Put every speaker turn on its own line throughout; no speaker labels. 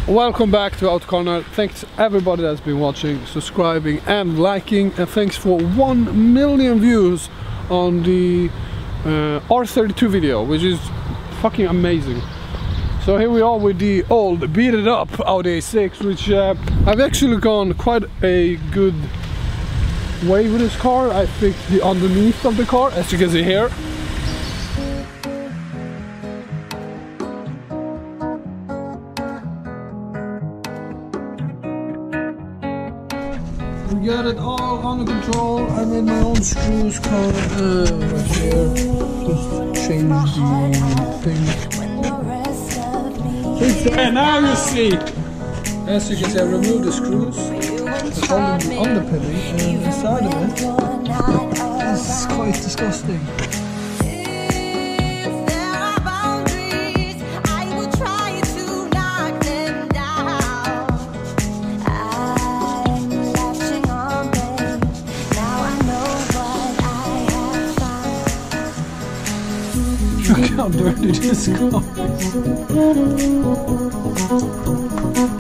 welcome back to Out Corner. Thanks everybody that's been watching, subscribing and liking, and thanks for 1 million views on the R32 video, which is fucking amazing. So here we are with the old beat it up Audi A6, which I've actually gone quite a good way with this car. I fixed the underneath of the car, as you can see here. We got it all under control. I made my own screws right here. Just change the thing. And now you see. As you can see, I removed the screws. It's holding the underpinning, and inside of it is quite disgusting. Look how dirty this car is.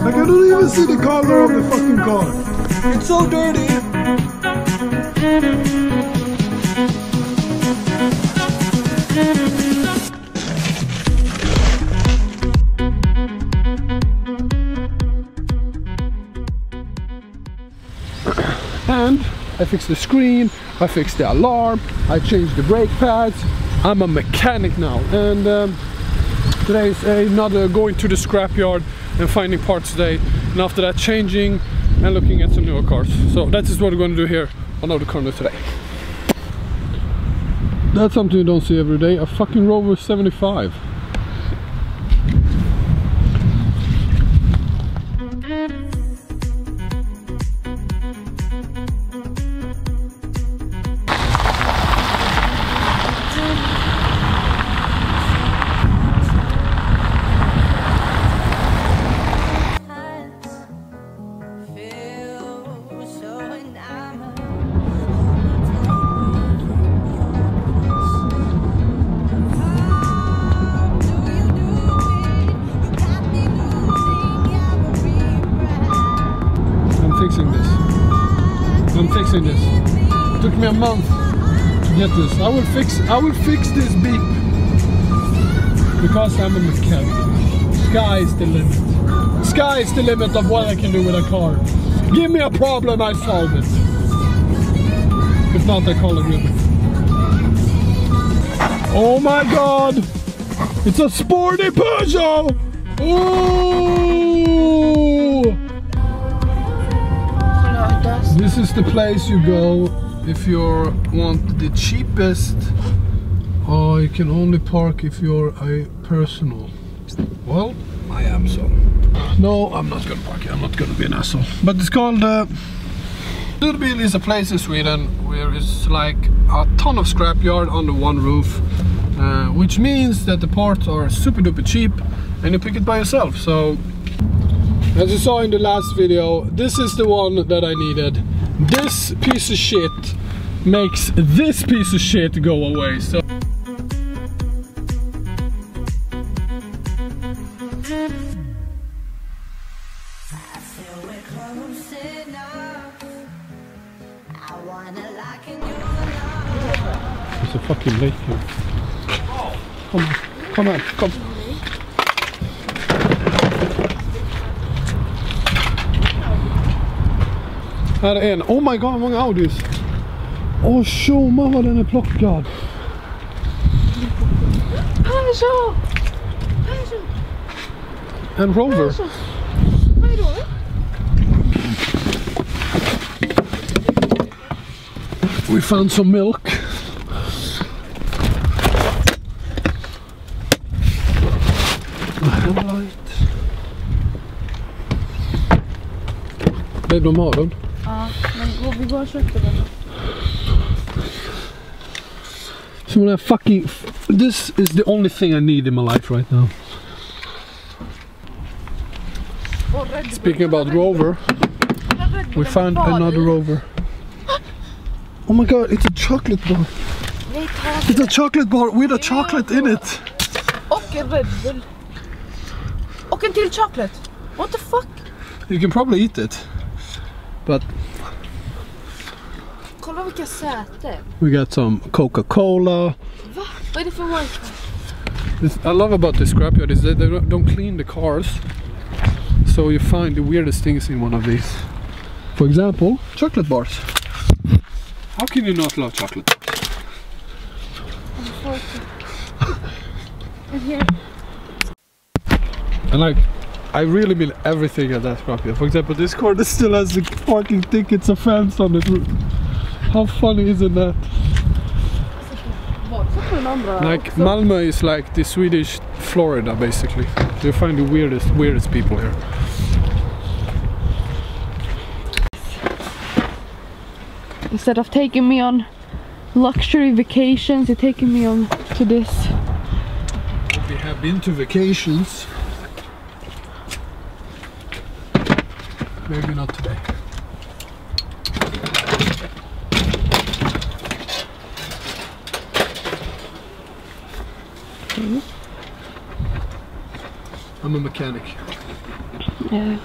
Like, I don't even see the color of the fucking car. It's so dirty. And I fixed the screen, I fixed the alarm, I changed the brake pads. I'm a mechanic now, and today is another going to the scrapyard and finding parts today, and after that changing and looking at some newer cars. So that is what we're going to do here on Out Corner today. That's something you don't see every day, a fucking Rover 75. I'm fixing this. It took me a month to get this. I will fix this beep because I'm a mechanic. Sky is the limit. Sky is the limit of what I can do with a car. Give me a problem, I solve it. If not, I call it good. Oh my god! It's a sporty Peugeot! Ooh! This is the place you go if you want the cheapest, or you can only park if you're a personal. Well, I am, so no, I'm not gonna park here. I'm not gonna be an asshole. But it's called Scrapyard is a place in Sweden where it's like a ton of scrapyard under one roof, which means that the parts are super duper cheap and you pick it by yourself. So as you saw in the last video, this is the one that I needed. This piece of shit makes this piece of shit go away. So there's a fucking lake here. Come on, come on, come. Här är en. Oh my god, många Audis. Åh, tjoma vad den är plockad. En Rover.
Vad är det?
We found some milk. Babe, de har den.
Ja, men vi går och köpte den.
So when I fucking... This is the only thing I need in my life right now. Speaking about Rover, we found another Rover. Oh my god, it's a chocolate bar. It's a chocolate bar with a chocolate in it.
Och en Red Bull. Och en till chocolate. What the fuck?
You can probably eat it. But
Kolla vilka säten.
we got some Coca-Cola.
Va? Vad är det för wifi?
I love about the scrapyard is that they don't clean the cars. So you find the weirdest things in one of these. For example, chocolate bars. How can you not love chocolate bars?
And here.
And like, I really mean everything at that scrapyard. For example, this car that still has the parking tickets offense on it. How funny isn't that? Like Malmö is like the Swedish Florida basically. You find the weirdest people here.
Instead of taking me on luxury vacations, you're taking me on to this.
We have been to vacations. Maybe not today. I'm a mechanic.
Ja.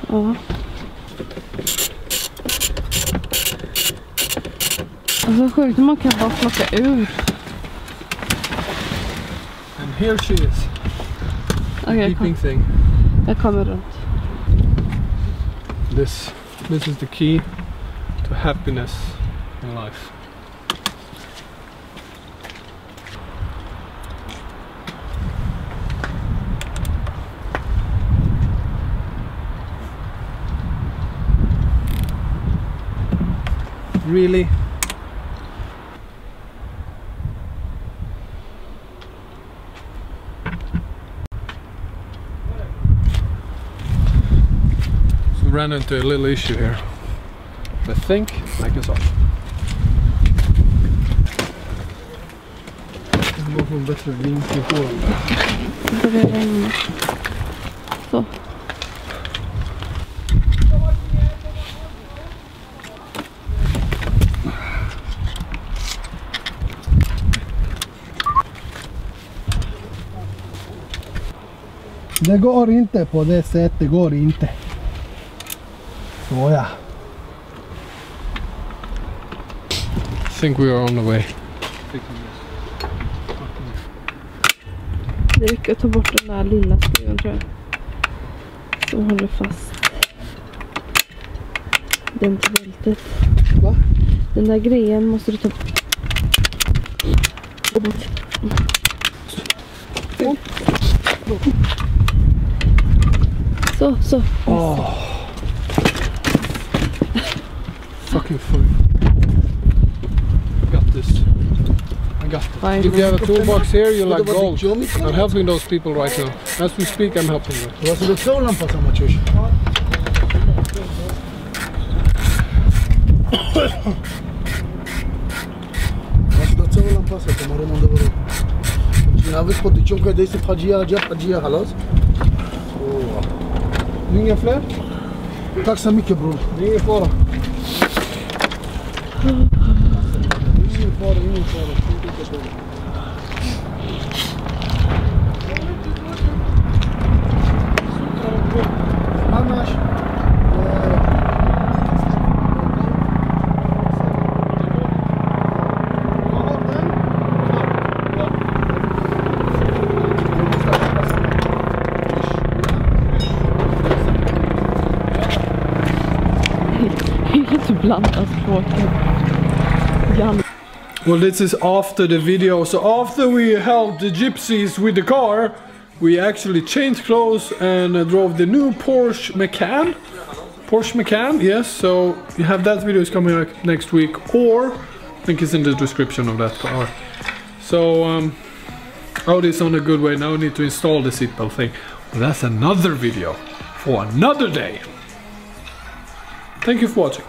Alltså sjukt, man kan bara plocka ur.
And here she is.
Okej,
Keeping thing.
jag kommer runt.
This is the key to happiness in life. Really? So ran into a little issue here. I think I can solve. Jag måste få en bättre vinkel på den.
Så.
Det går inte på det sättet, det går inte. Så ja. I think we are on the way.
Det räcker att ta bort den där lilla skruven tror jag. Som håller fast den till bältet.
Va?
Den där grejen måste du ta bort. Så.
Oh. Fucking fun. I got this.
Fine.
If you have a toolbox here, you're like gold. I'm helping those people right now. As we speak, I'm helping them.
Was do co lampa sama ciuś? Was do co lampa sama remontować? Nawet pod ciągłe dejście wchodziła halos.
Ingen fler?
Tack så mycket bror.
Ingen fara. Ingen fara.
Annars
Well, this is after the video. So after we helped the gypsies with the car, we actually changed clothes and drove the new Porsche Macan. Porsche Macan, yes. So you have that video is coming out next week, or link is in the description of that car. So Audi is on a good way. Now we need to install the seatbelt thing. But that's another video for another day. Thank you for watching.